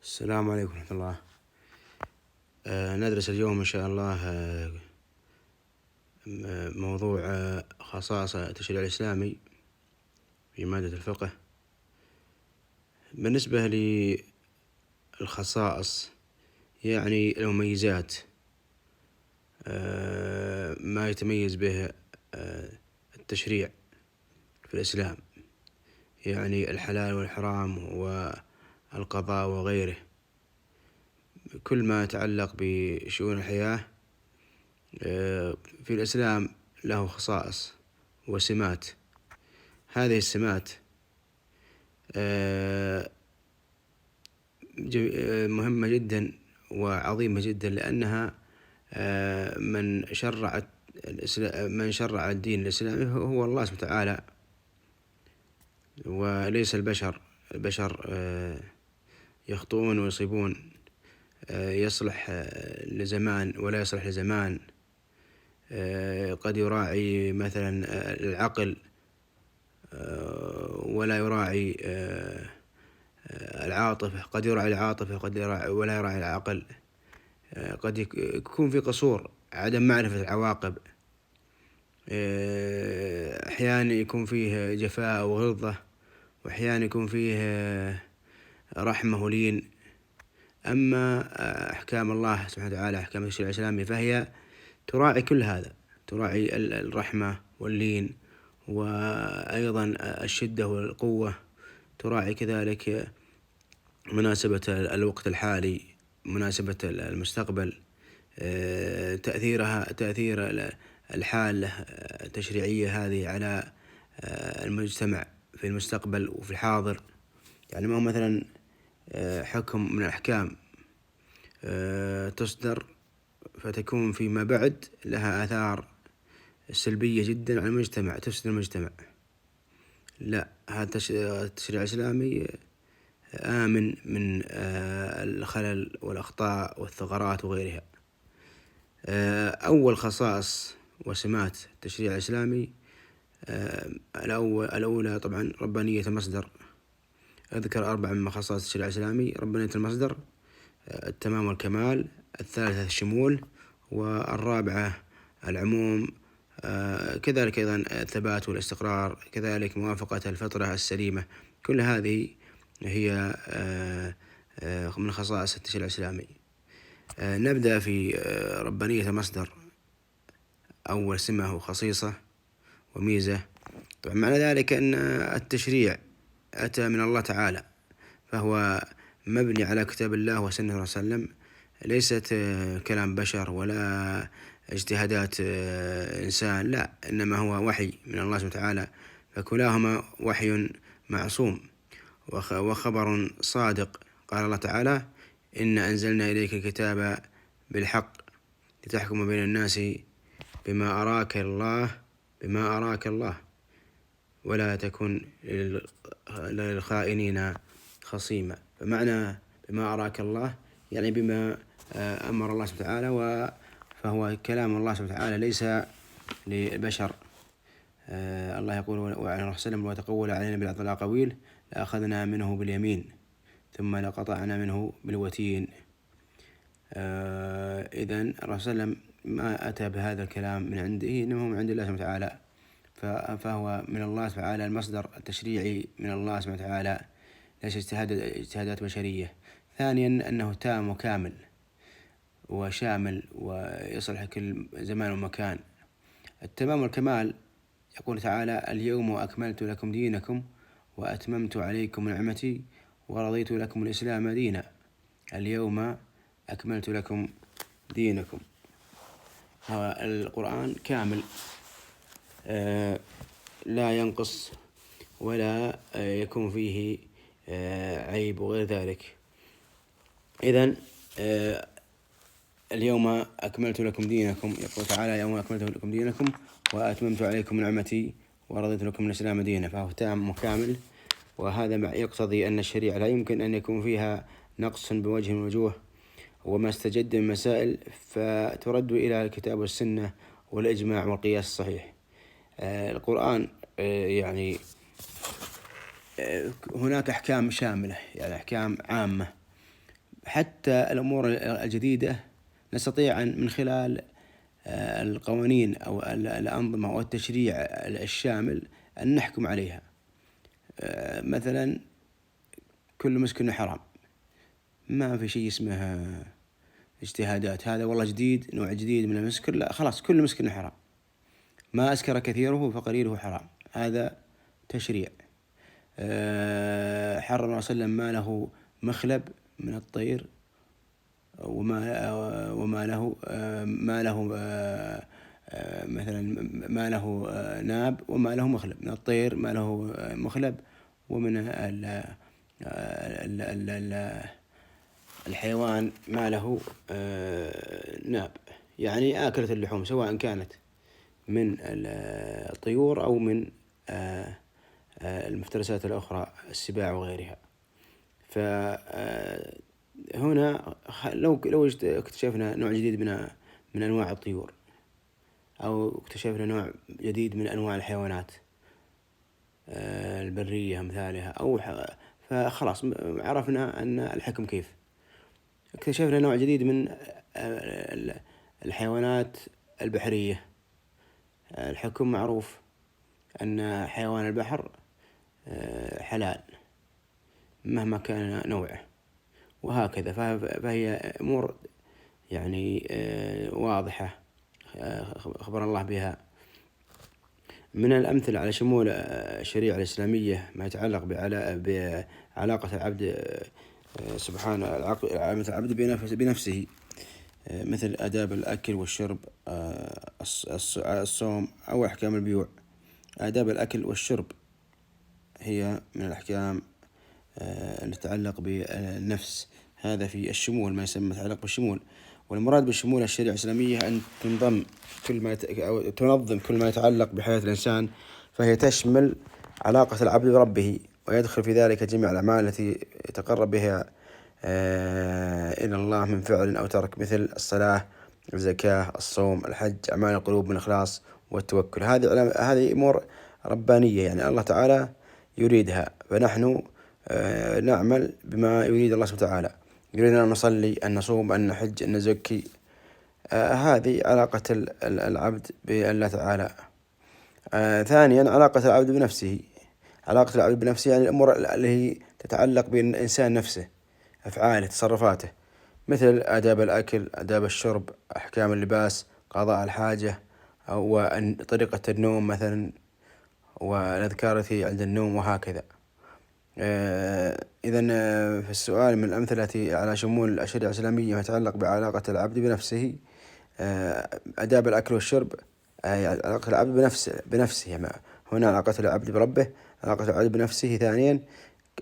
السلام عليكم ورحمة الله. ندرس اليوم إن شاء الله موضوع خصائص التشريع الإسلامي في مادة الفقه. بالنسبة للخصائص يعني المميزات، ما يتميز به التشريع في الإسلام، يعني الحلال والحرام والقضاء وغيره. كل ما يتعلق بشؤون الحياة في الإسلام له خصائص وسمات. هذه السمات مهمة جدا وعظيمة جدا، لأنها من شرع الدين الإسلامي هو الله سبحانه وتعالى، وليس البشر. البشر يخطئون ويصيبون، يصلح لزمان ولا يصلح لزمان. قد يراعي مثلا العقل ولا يراعي العاطفة، قد يراعي العاطفة ولا يراعي العقل. قد يكون في قصور، عدم معرفة العواقب. أحيانا يكون فيه جفاء وغلظة، وأحيانا يكون فيه رحمة ولين. أما أحكام الله سبحانه وتعالى، أحكام الشريعة الإسلامي، فهي تراعي كل هذا، تراعي الرحمة واللين، وأيضا الشدة والقوة. تراعي كذلك مناسبة الوقت الحالي، مناسبة المستقبل، تأثير الحالة التشريعية هذه على المجتمع في المستقبل وفي الحاضر. يعني ما هو مثلا حكم من الأحكام تصدر فتكون فيما بعد لها آثار سلبية جدا على المجتمع، تفسد المجتمع. لا، هذا التشريع الإسلامي آمن من الخلل والأخطاء والثغرات وغيرها. أول خصائص وسمات التشريع الإسلامي، الأولى طبعا ربانية المصدر. أذكر 4 من خصائص التشريع الإسلامي: ربانية المصدر، التمام والكمال، الثالثة الشمول، والرابعة العموم. كذلك أيضا الثبات والاستقرار، كذلك موافقة الفطرة السليمة. كل هذه هي من خصائص التشريع الإسلامي. نبدأ في ربانية المصدر. أول سمة وخصيصة وميزة، طبعا معنى ذلك أن التشريع أتى من الله تعالى، فهو مبني على كتاب الله وسنة الله صلى الله عليه وسلم، ليست كلام بشر ولا اجتهادات إنسان، لا، إنما هو وحي من الله سبحانه وتعالى، فكلاهما وحي معصوم وخبر صادق. قال الله تعالى: إن أنزلنا إليك الكتاب بالحق لتحكم بين الناس بما أراك الله ولا تكن للخائنين خصيما. فمعنى بما أراك الله يعني بما أمر الله سبحانه وتعالى، فهو كلام الله سبحانه وتعالى ليس للبشر. الله يقول: وعلى الله وسلم: وتقول علينا بالعطاء الأقاويل لأخذنا منه باليمين ثم لقطعنا منه بالوتين. إذن الرسول صلى الله عليه وسلم ما أتى بهذا الكلام من عنده، إنما هو من عند الله سبحانه وتعالى، فهو من الله سبحانه وتعالى. المصدر التشريعي من الله سبحانه وتعالى، ليس اجتهادات بشرية. ثانيا أنه تام وكامل وشامل ويصلح كل زمان ومكان. التمام والكمال، يقول تعالى: اليوم أكملت لكم دينكم وأتممت عليكم نعمتي ورضيت لكم الإسلام دينا. اليوم أكملت لكم دينكم. القرآن كامل، لا ينقص ولا يكون فيه عيب وغير ذلك. إذن اليوم أكملت لكم دينكم، يقول تعالى: اليوم أكملت لكم دينكم وأتممت عليكم نعمتي ورضيت لكم الإسلام دينا، فهو تام وكامل. وهذا يقتضي أن الشريعة لا يمكن أن يكون فيها نقص بوجه من الوجوه، وما استجد من مسائل فترد إلى الكتاب والسنة والإجماع والقياس الصحيح. القرآن يعني هناك أحكام شاملة، يعني أحكام عامة حتى الأمور الجديدة نستطيع أن من خلال القوانين أو الأنظمة والتشريع الشامل أن نحكم عليها. مثلا كل مسكن حرام، ما في شيء اسمه اجتهادات، هذا والله جديد، نوع جديد من المسكر، لا خلاص كل مسكر حرام، ما أسكر كثيره فقليله حرام، هذا تشريع. حرم الله صلى الله عليه وسلم ما له مخلب من الطير وما له مثلا ما له ناب وما له مخلب. من الطير ما له مخلب، ومن الحيوان ما له ناب، يعني آكلة اللحوم، سواء كانت من الطيور أو من المفترسات الأخرى، السباع وغيرها. فهنا لو اكتشفنا نوع جديد من أنواع الطيور، أو اكتشفنا نوع جديد من أنواع الحيوانات البرية أمثالها، فخلاص عرفنا أن الحكم كيف. اكتشفنا نوع جديد من الحيوانات البحرية، الحكم معروف أن حيوان البحر حلال مهما كان نوعه، وهكذا. فهي أمور يعني واضحة أخبر الله بها. من الأمثلة على شمول الشريعة الإسلامية ما يتعلق بعلاقة العبد سبحانه، علاقة العبد بنفسه، مثل آداب الأكل والشرب، الصوم، أو أحكام البيوع. آداب الأكل والشرب هي من الأحكام التي تتعلق بالنفس، هذا في الشمول، ما يسمى يتعلق بالشمول. والمراد بالشمول الشريعة الإسلامية أن تنظم أو تنظم كل ما يتعلق بحياة الإنسان، فهي تشمل علاقة العبد بربه، ويدخل في ذلك جميع الأعمال التي يتقرب بها إلى الله من فعل أو ترك، مثل الصلاة، الزكاة، الصوم، الحج، أعمال القلوب من الإخلاص والتوكل. هذه أمور ربانية، يعني الله تعالى يريدها، فنحن نعمل بما يريد الله سبحانه وتعالى. يريد أن نصلي، أن نصوم، أن نحج، أن نزكي. هذه علاقة العبد بالله تعالى. ثانيا علاقة العبد بنفسه. علاقة العبد بنفسه يعني الأمور اللي هي تتعلق بالإنسان نفسه، أفعاله، تصرفاته، مثل آداب الأكل، آداب الشرب، أحكام اللباس، قضاء الحاجة، أو طريقة النوم مثلا، والأذكار التي عند النوم، وهكذا. إذن في السؤال من الأمثلة على شمول الشريعة الإسلامية ما يتعلق بعلاقة العبد بنفسه، آداب الأكل والشرب، علاقة العبد بنفسه يعني هنا علاقة العبد بربه، علاقة العبد بنفسه. ثانيا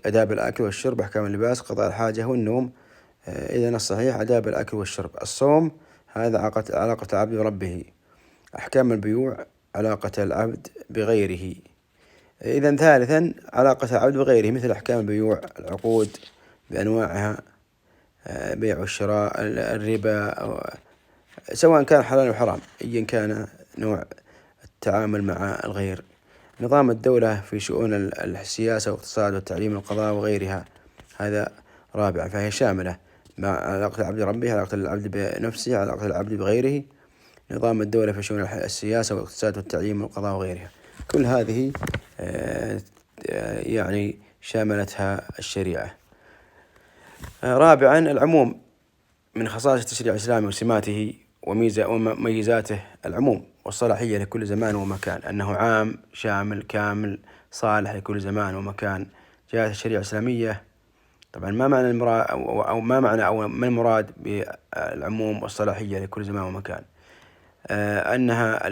آداب الأكل والشرب، أحكام اللباس، قضاء الحاجة والنوم. إذن الصحيح آداب الأكل والشرب. الصوم هذا علاقة العبد بربه. أحكام البيوع علاقة العبد بغيره. إذن ثالثا علاقة العبد بغيره، مثل أحكام البيوع، العقود بأنواعها، بيع والشراء، الربا، سواء كان حلال أو حرام، أيا كان نوع التعامل مع الغير. نظام الدولة في شؤون السياسة والاقتصاد والتعليم والقضاء وغيرها، هذا رابع، فهي شاملة مع علاقة العبد بربه، علاقة العبد بنفسه، علاقة العبد بغيره. نظام الدولة في شؤون السياسة والاقتصاد والتعليم والقضاء وغيرها، كل هذه يعني شاملتها الشريعة. رابعا العموم. من خصائص التشريع الإسلامي وسماته وميزاته العموم والصلاحية لكل زمان ومكان، أنه عام شامل كامل صالح لكل زمان ومكان. جاءت الشريعة الإسلامية، طبعا ما معنى المراد أو ما المراد بالعموم والصلاحية لكل زمان ومكان؟ أنها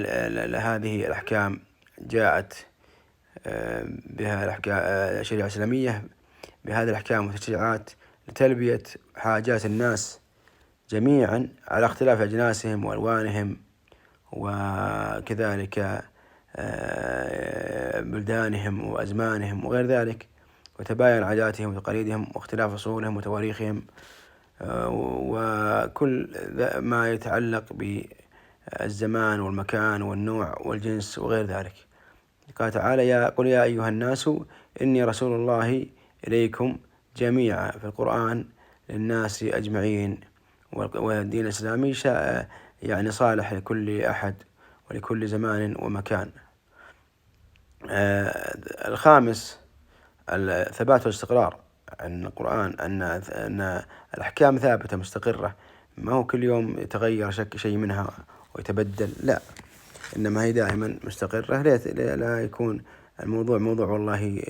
هذه الأحكام جاءت بها الشريعة الإسلامية بهذه الأحكام والتشريعات لتلبية حاجات الناس جميعا على اختلاف أجناسهم وألوانهم، وكذلك بلدانهم وأزمانهم وغير ذلك، وتباين عاداتهم وتقاليدهم واختلاف أصولهم وتواريخهم، وكل ما يتعلق بالزمان والمكان والنوع والجنس وغير ذلك. قال تعالى: قل يا أيها الناس إني رسول الله إليكم جميعا. في القرآن للناس أجمعين، والدين الإسلامي يعني صالح لكل أحد ولكل زمان ومكان. الخامس الثبات والاستقرار، أن القرآن أن الأحكام ثابتة مستقرة، ما هو كل يوم يتغير شيء منها ويتبدل، لا، إنما هي دائما مستقرة. لا يكون الموضوع موضوع والله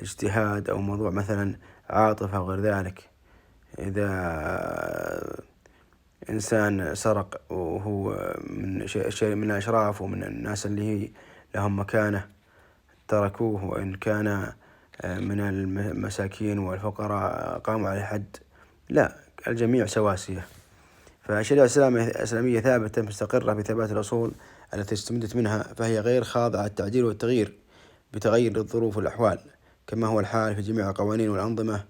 اجتهاد أو موضوع مثلا عاطفة أو غير ذلك. إذا إنسان سرق وهو من شيء من الأشراف ومن الناس اللي لهم مكانة تركوه، وإن كان من المساكين والفقراء قاموا على حد، لا، الجميع سواسية. فالشريعة الإسلامية ثابتة مستقرة بثبات الأصول التي استمدت منها، فهي غير خاضعة للتعديل والتغيير بتغير الظروف والأحوال، كما هو الحال في جميع القوانين والأنظمة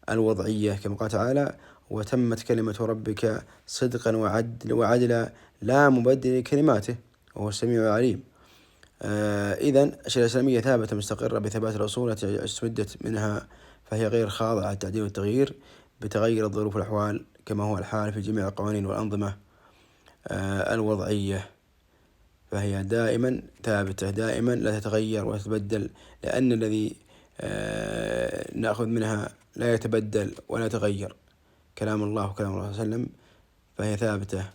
الوضعية، كما قال تعالى: وتمت كلمة ربك صدقا وعدلا لا مبدل لكلماته وهو السميع العليم. إذن الشريعة الإسلامية ثابتة مستقرة بثبات الأصول التي استمدت منها، فهي غير خاضعة للتعديل والتغيير بتغير الظروف والأحوال، كما هو الحال في جميع القوانين والأنظمة الوضعية، فهي دائما ثابتة، دائما لا تتغير ولا تتبدل، لأن الذي نأخذ منها لا يتبدل ولا يتغير، كلام الله وكلام الله صلى الله عليه وسلم، فهي ثابتة.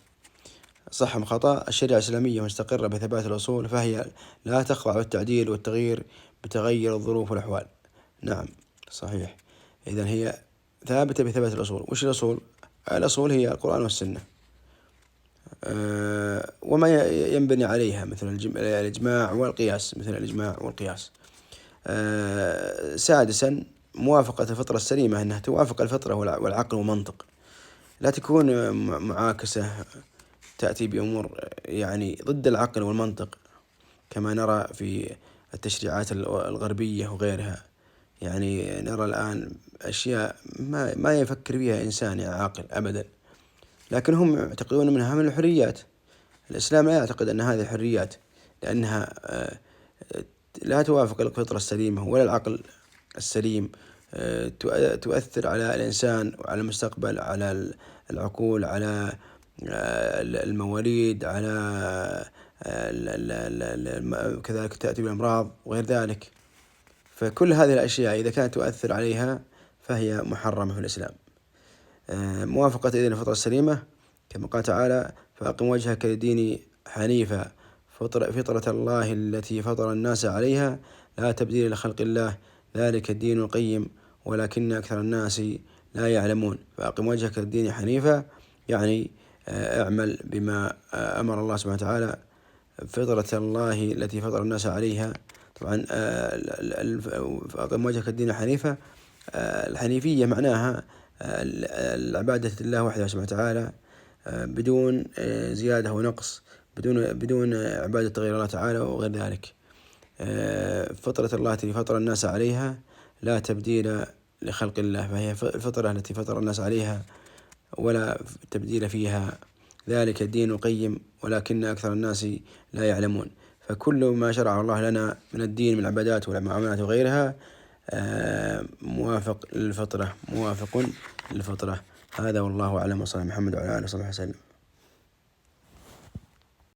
صح أم خطأ؟ الشريعة الإسلامية مستقرة بثبات الأصول، فهي لا تخضع للتعديل والتغيير بتغير الظروف والأحوال. نعم صحيح. إذن هي ثابتة بثبات الأصول. وش الأصول؟ الأصول هي القرآن والسنة، وما ينبني عليها مثل الإجماع والقياس، سادسا موافقة الفطرة السليمة، أنها توافق الفطرة والعقل والمنطق، لا تكون معاكسة تأتي بأمور يعني ضد العقل والمنطق، كما نرى في التشريعات الغربية وغيرها. يعني نرى الآن أشياء ما يفكر فيها إنسان عاقل أبدا، لكن هم يعتقدون منها من الحريات. الإسلام لا يعتقد أن هذه الحريات، لأنها لا توافق الفطرة السليمة ولا العقل السليم، تؤثر على الإنسان وعلى المستقبل، على العقول، على المواليد، على كذلك تأتي بالأمراض وغير ذلك. فكل هذه الأشياء إذا كانت تؤثر عليها فهي محرمة في الإسلام. موافقة إذن الفطرة السليمة، كما قال تعالى: فأقم وجهك للدين حنيفا فطرة الله التي فطر الناس عليها لا تبديل لخلق الله ذلك الدين القيم ولكن أكثر الناس لا يعلمون. فأقم وجهك للدين حنيفا يعني اعمل بما أمر الله سبحانه وتعالى، فطرة الله التي فطر الناس عليها. طبعا فأقم وجهك للدين حنيفا، الحنيفية معناها العبادة لله وحده سبحانه وتعالى بدون زيادة ونقص، بدون عبادة غير الله تعالى وغير ذلك. فطرة الله التي فطر الناس عليها لا تبديل لخلق الله، فهي الفطرة التي فطر الناس عليها ولا تبديل فيها، ذلك الدين القيم ولكن أكثر الناس لا يعلمون. فكل ما شرعه الله لنا من الدين من العبادات والمعاملات وغيرها موافق للفطرة. هذا والله أعلم، وصلى محمد وعلى آله وصحبه وسلم.